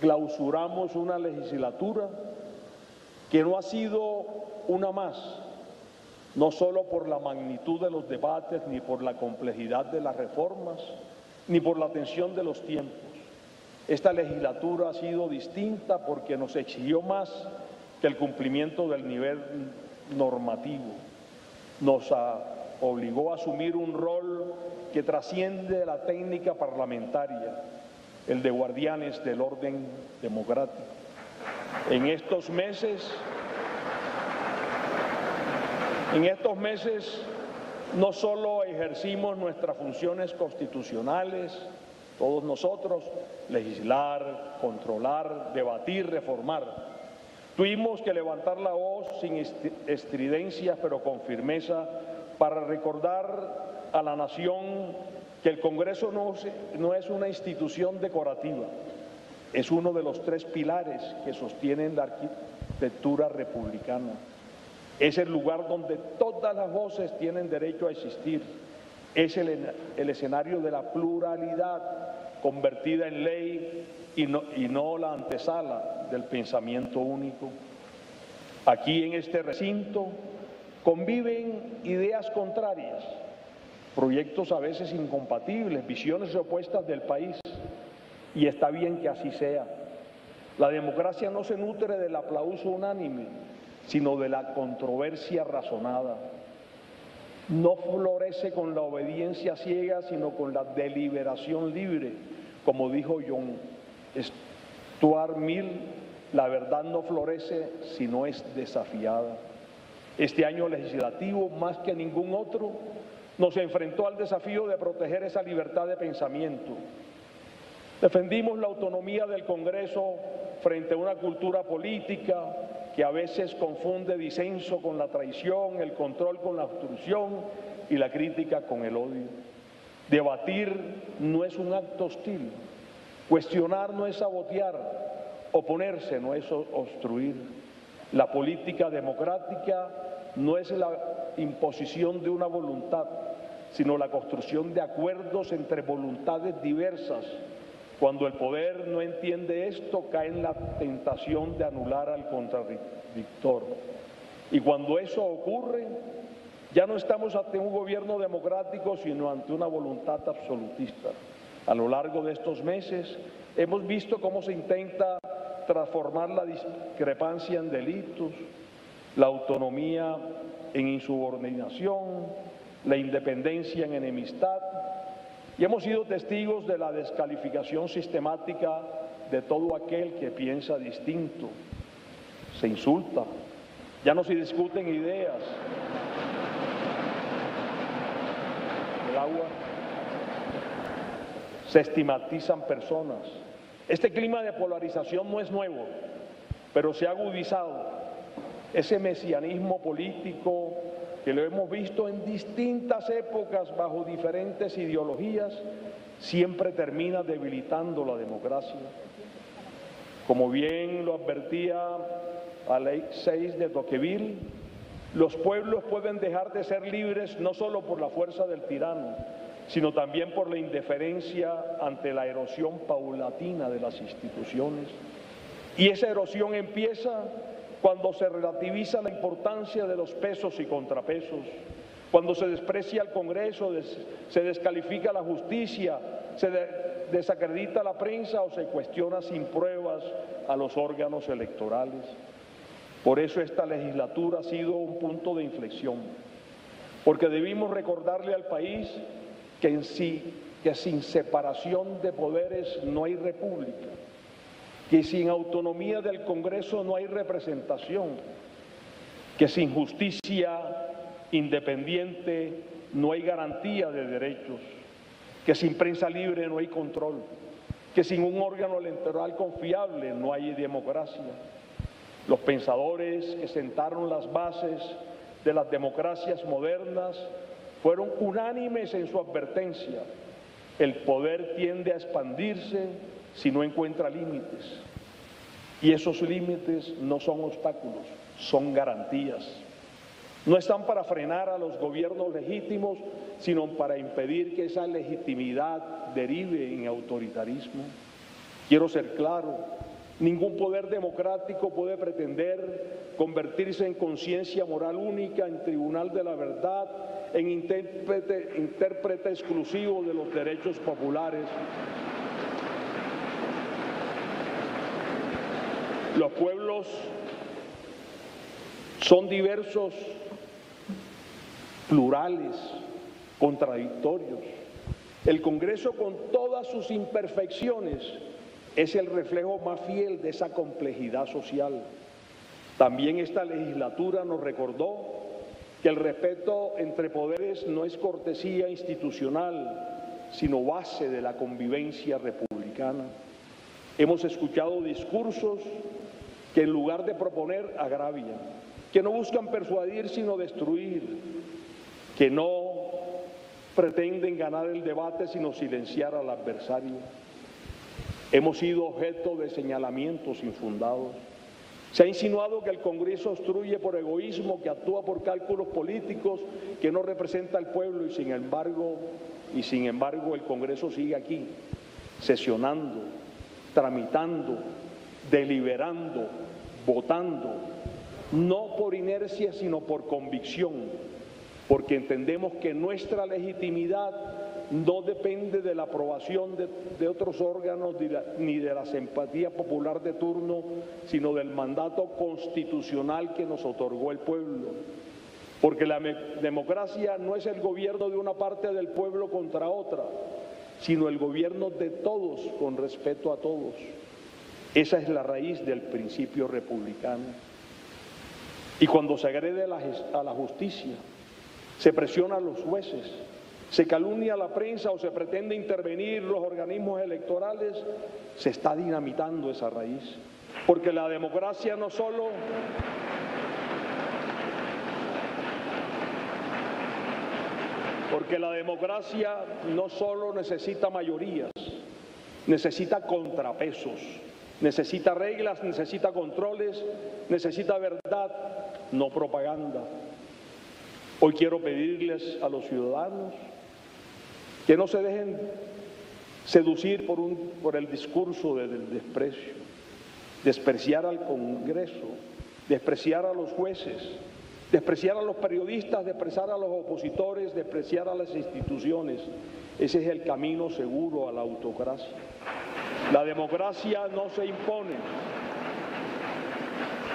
clausuramos una legislatura que no ha sido una más, no solo por la magnitud de los debates, ni por la complejidad de las reformas, ni por la tensión de los tiempos. Esta legislatura ha sido distinta porque nos exigió más que el cumplimiento del nivel normativo. Nos obligó a asumir un rol que trasciende la técnica parlamentaria, el de guardianes del orden democrático. En estos meses no solo ejercimos nuestras funciones constitucionales, todos nosotros, legislar, controlar, debatir, reformar. Tuvimos que levantar la voz sin estridencias, pero con firmeza, para recordar a la nación que el Congreso no es una institución decorativa, es uno de los tres pilares que sostienen la arquitectura republicana. Es el lugar donde todas las voces tienen derecho a existir. Es el escenario de la pluralidad convertida en ley y no la antesala del pensamiento único. Aquí en este recinto conviven ideas contrarias, proyectos a veces incompatibles, visiones opuestas del país, y está bien que así sea. La democracia no se nutre del aplauso unánime, sino de la controversia razonada. No florece con la obediencia ciega, sino con la deliberación libre. Como dijo John Stuart Mill, la verdad no florece si no es desafiada. Este año legislativo, más que ningún otro, nos enfrentó al desafío de proteger esa libertad de pensamiento. Defendimos la autonomía del Congreso frente a una cultura política que a veces confunde disenso con la traición, el control con la obstrucción y la crítica con el odio. Debatir no es un acto hostil, cuestionar no es sabotear, oponerse no es obstruir. La política democrática no es la imposición de una voluntad, sino la construcción de acuerdos entre voluntades diversas. Cuando el poder no entiende esto, cae en la tentación de anular al contradictor. Y cuando eso ocurre, ya no estamos ante un gobierno democrático, sino ante una voluntad absolutista. A lo largo de estos meses hemos visto cómo se intenta transformar la discrepancia en delitos, la autonomía en insubordinación, la independencia en enemistad, y hemos sido testigos de la descalificación sistemática de todo aquel que piensa distinto. Se insulta, ya no se discuten ideas. El agua. Se estigmatizan personas. Este clima de polarización no es nuevo, pero se ha agudizado. Ese mesianismo político que lo hemos visto en distintas épocas bajo diferentes ideologías, siempre termina debilitando la democracia. Como bien lo advertía la Ley 6 de Tocqueville, los pueblos pueden dejar de ser libres no solo por la fuerza del tirano, sino también por la indiferencia ante la erosión paulatina de las instituciones. Y esa erosión empieza cuando se relativiza la importancia de los pesos y contrapesos, cuando se desprecia al Congreso, se descalifica la justicia, se desacredita la prensa o se cuestiona sin pruebas a los órganos electorales. Por eso esta legislatura ha sido un punto de inflexión, porque debimos recordarle al país que sin separación de poderes no hay república, que sin autonomía del Congreso no hay representación, que sin justicia independiente no hay garantía de derechos, que sin prensa libre no hay control, que sin un órgano electoral confiable no hay democracia. Los pensadores que sentaron las bases de las democracias modernas fueron unánimes en su advertencia. El poder tiende a expandirse si no encuentra límites. Y esos límites no son obstáculos, son garantías. No están para frenar a los gobiernos legítimos, sino para impedir que esa legitimidad derive en autoritarismo. Quiero ser claro, Ningún poder democrático puede pretender convertirse en conciencia moral única, en tribunal de la verdad, en intérprete exclusivo de los derechos populares. Los pueblos son diversos, plurales, contradictorios. El Congreso, con todas sus imperfecciones, es el reflejo más fiel de esa complejidad social. También esta legislatura nos recordó que el respeto entre poderes no es cortesía institucional, sino base de la convivencia republicana. Hemos escuchado discursos que en lugar de proponer agravian, que no buscan persuadir sino destruir, que no pretenden ganar el debate sino silenciar al adversario. Hemos sido objeto de señalamientos infundados. Se ha insinuado que el Congreso obstruye por egoísmo, que actúa por cálculos políticos, que no representa al pueblo y sin embargo el Congreso sigue aquí, sesionando, tramitando, deliberando, votando, no por inercia sino por convicción, porque entendemos que nuestra legitimidad no depende de la aprobación de otros órganos ni de la simpatía popular de turno, sino del mandato constitucional que nos otorgó el pueblo. Porque la democracia no es el gobierno de una parte del pueblo contra otra, sino el gobierno de todos con respeto a todos. Esa es la raíz del principio republicano. Y cuando se agrede a la justicia, se presiona a los jueces, se calumnia a la prensa o se pretende intervenir los organismos electorales, se está dinamitando esa raíz. Porque la democracia no solo necesita mayorías, necesita contrapesos, necesita reglas, necesita controles, necesita verdad, no propaganda. Hoy quiero pedirles a los ciudadanos que no se dejen seducir por el discurso del desprecio, despreciar al Congreso, despreciar a los jueces, despreciar a los periodistas, despreciar a los opositores, despreciar a las instituciones. Ese es el camino seguro a la autocracia. La democracia no se impone.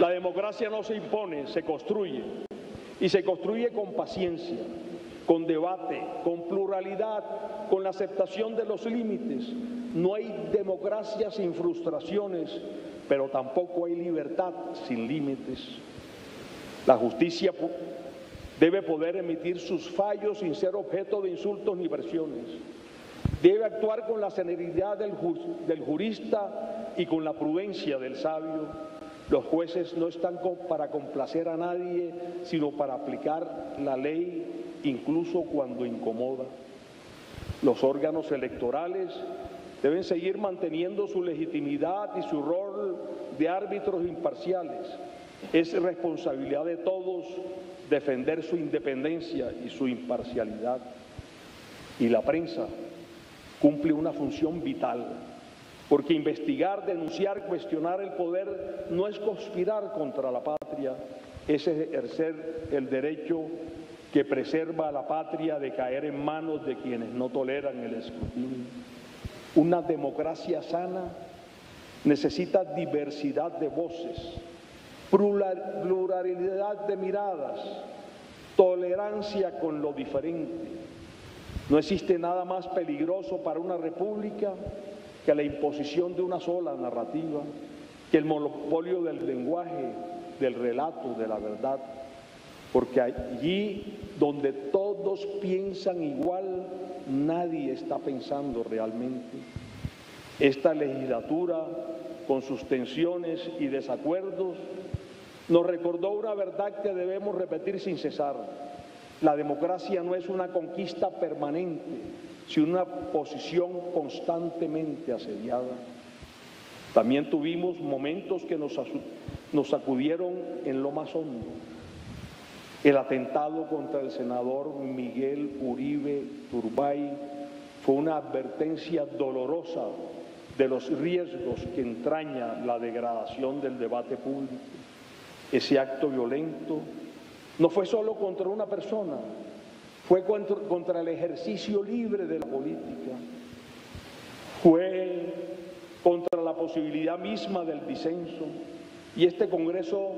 La democracia no se impone, se construye. Y se construye con paciencia, con debate, con pluralidad, con la aceptación de los límites. No hay democracia sin frustraciones, pero tampoco hay libertad sin límites. La justicia debe poder emitir sus fallos sin ser objeto de insultos ni presiones. Debe actuar con la celeridad del jurista y con la prudencia del sabio. Los jueces no están para complacer a nadie, sino para aplicar la ley, incluso cuando incomoda. Los órganos electorales deben seguir manteniendo su legitimidad y su rol de árbitros imparciales. Es responsabilidad de todos defender su independencia y su imparcialidad. Y la prensa cumple una función vital, porque investigar, denunciar, cuestionar el poder no es conspirar contra la patria, es ejercer el derecho que preserva a la patria de caer en manos de quienes no toleran el escrutinio. Una democracia sana necesita diversidad de voces, pluralidad de miradas, tolerancia con lo diferente. No existe nada más peligroso para una república que la imposición de una sola narrativa, que el monopolio del lenguaje, del relato, de la verdad, porque allí donde todos piensan igual, nadie está pensando realmente. Esta legislatura, con sus tensiones y desacuerdos, nos recordó una verdad que debemos repetir sin cesar. La democracia no es una conquista permanente, sino una posición constantemente asediada. También tuvimos momentos que nos sacudieron en lo más hondo. El atentado contra el senador Miguel Uribe Turbay fue una advertencia dolorosa de los riesgos que entraña la degradación del debate público. Ese acto violento no fue solo contra una persona, fue contra el ejercicio libre de la política, fue contra la posibilidad misma del disenso, y este Congreso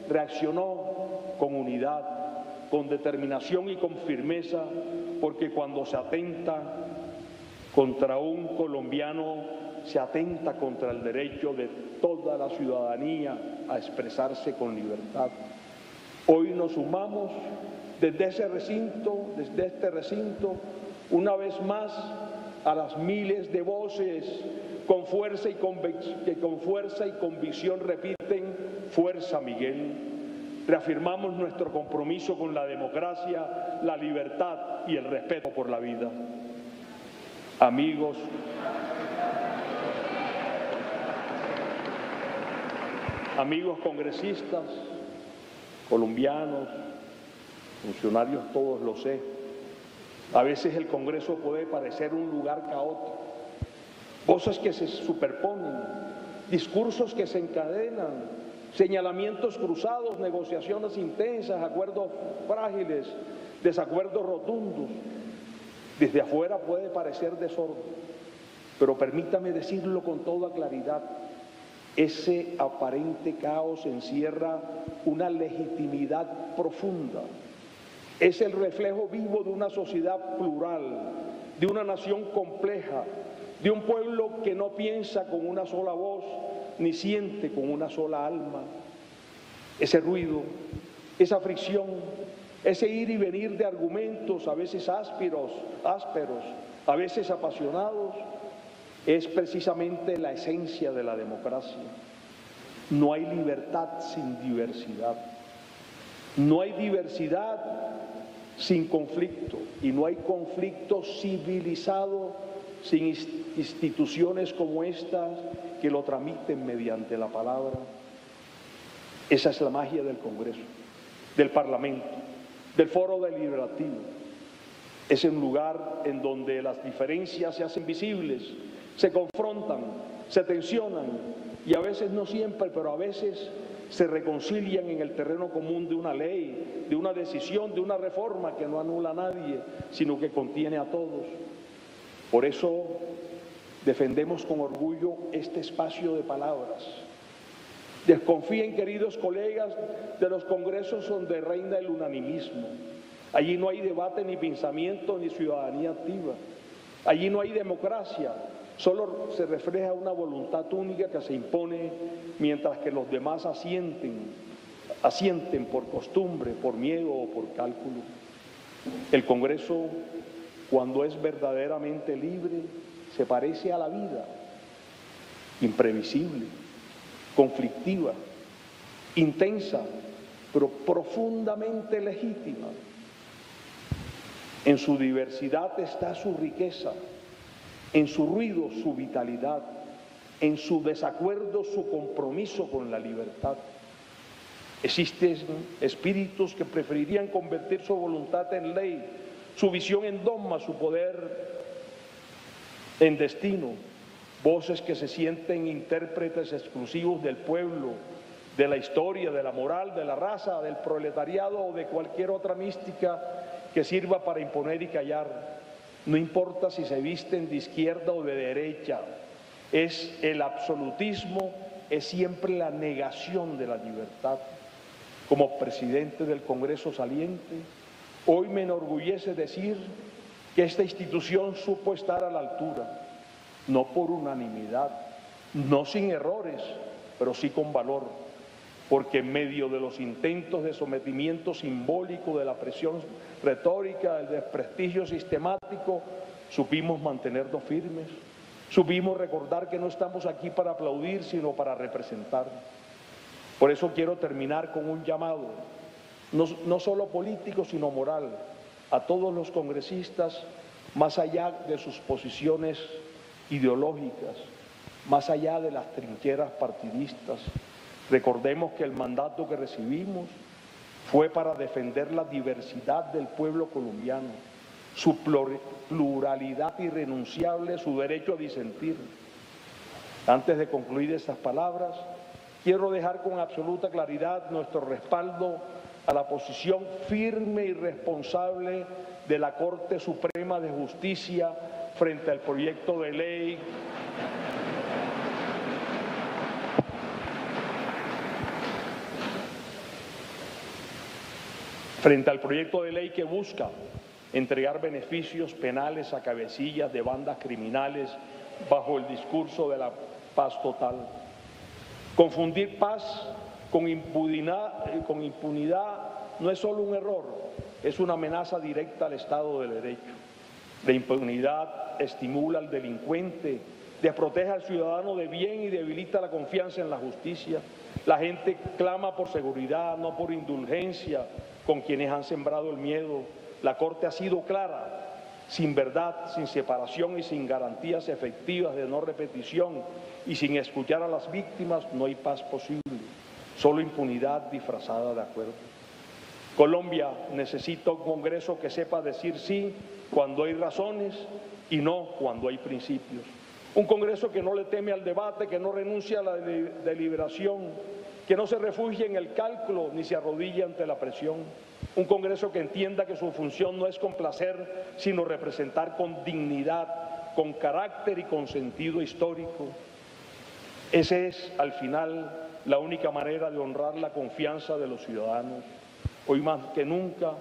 reaccionó con unidad, con determinación y con firmeza, porque cuando se atenta contra un colombiano, se atenta contra el derecho de toda la ciudadanía a expresarse con libertad. Hoy nos sumamos desde este recinto, una vez más, a las miles de voces con fuerza y convicción repiten: Fuerza Miguel. Reafirmamos nuestro compromiso con la democracia, la libertad y el respeto por la vida. Amigos congresistas, colombianos, funcionarios todos, lo sé, a veces el Congreso puede parecer un lugar caótico, voces que se superponen, discursos que se encadenan, señalamientos cruzados, negociaciones intensas, acuerdos frágiles, desacuerdos rotundos. Desde afuera puede parecer desorden, pero permítame decirlo con toda claridad: ese aparente caos encierra una legitimidad profunda. Es el reflejo vivo de una sociedad plural, de una nación compleja, de un pueblo que no piensa con una sola voz, ni siente con una sola alma. Ese ruido, esa fricción, ese ir y venir de argumentos, a veces ásperos, a veces apasionados, es precisamente la esencia de la democracia. No hay libertad sin diversidad. No hay diversidad sin conflicto, y no hay conflicto civilizado sin instituciones como estas que lo tramiten mediante la palabra. Esa es la magia del Congreso, del Parlamento, del Foro Deliberativo. Es un lugar en donde las diferencias se hacen visibles, se confrontan, se tensionan, y a veces, no siempre, pero a veces se reconcilian en el terreno común de una ley, de una decisión, de una reforma que no anula a nadie, sino que contiene a todos. Por eso defendemos con orgullo este espacio de palabras. Desconfíen, queridos colegas, de los congresos donde reina el unanimismo. Allí no hay debate, ni pensamiento, ni ciudadanía activa. Allí no hay democracia. Solo se refleja una voluntad única que se impone, mientras que los demás asienten por costumbre, por miedo o por cálculo. El Congreso, cuando es verdaderamente libre, se parece a la vida, imprevisible, conflictiva, intensa, pero profundamente legítima. En su diversidad está su riqueza, en su ruido su vitalidad, en su desacuerdo su compromiso con la libertad. Existen espíritus que preferirían convertir su voluntad en ley, su visión en dogma, su poder en destino. Voces que se sienten intérpretes exclusivos del pueblo, de la historia, de la moral, de la raza, del proletariado o de cualquier otra mística que sirva para imponer y callar. No importa si se visten de izquierda o de derecha, es el absolutismo, es siempre la negación de la libertad. Como presidente del Congreso saliente, hoy me enorgullece decir que esta institución supo estar a la altura, no por unanimidad, no sin errores, pero sí con valor, porque en medio de los intentos de sometimiento simbólico, de la presión retórica, del desprestigio sistemático, supimos mantenernos firmes, supimos recordar que no estamos aquí para aplaudir, sino para representar. Por eso quiero terminar con un llamado, no solo político, sino moral, a todos los congresistas, más allá de sus posiciones ideológicas, más allá de las trincheras partidistas. Recordemos que el mandato que recibimos fue para defender la diversidad del pueblo colombiano, su pluralidad irrenunciable, su derecho a disentir. Antes de concluir estas palabras, quiero dejar con absoluta claridad nuestro respaldo a la posición firme y responsable de la Corte Suprema de Justicia frente al proyecto de ley que busca entregar beneficios penales a cabecillas de bandas criminales bajo el discurso de la paz total. Confundir paz con impunidad no es solo un error, es una amenaza directa al Estado de Derecho. La impunidad estimula al delincuente, desprotege al ciudadano de bien y debilita la confianza en la justicia. La gente clama por seguridad, no por indulgencia con quienes han sembrado el miedo. La Corte ha sido clara: sin verdad, sin separación y sin garantías efectivas de no repetición y sin escuchar a las víctimas no hay paz posible, solo impunidad disfrazada de acuerdo. Colombia necesita un Congreso que sepa decir sí cuando hay razones y no cuando hay principios. Un Congreso que no le teme al debate, que no renuncia a la deliberación, que no se refugie en el cálculo ni se arrodilla ante la presión. Un Congreso que entienda que su función no es complacer, sino representar con dignidad, con carácter y con sentido histórico. Esa es, al final, la única manera de honrar la confianza de los ciudadanos. Hoy más que nunca,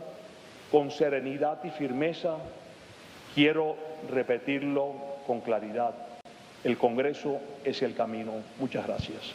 con serenidad y firmeza, quiero repetirlo con claridad: el Congreso es el camino. Muchas gracias.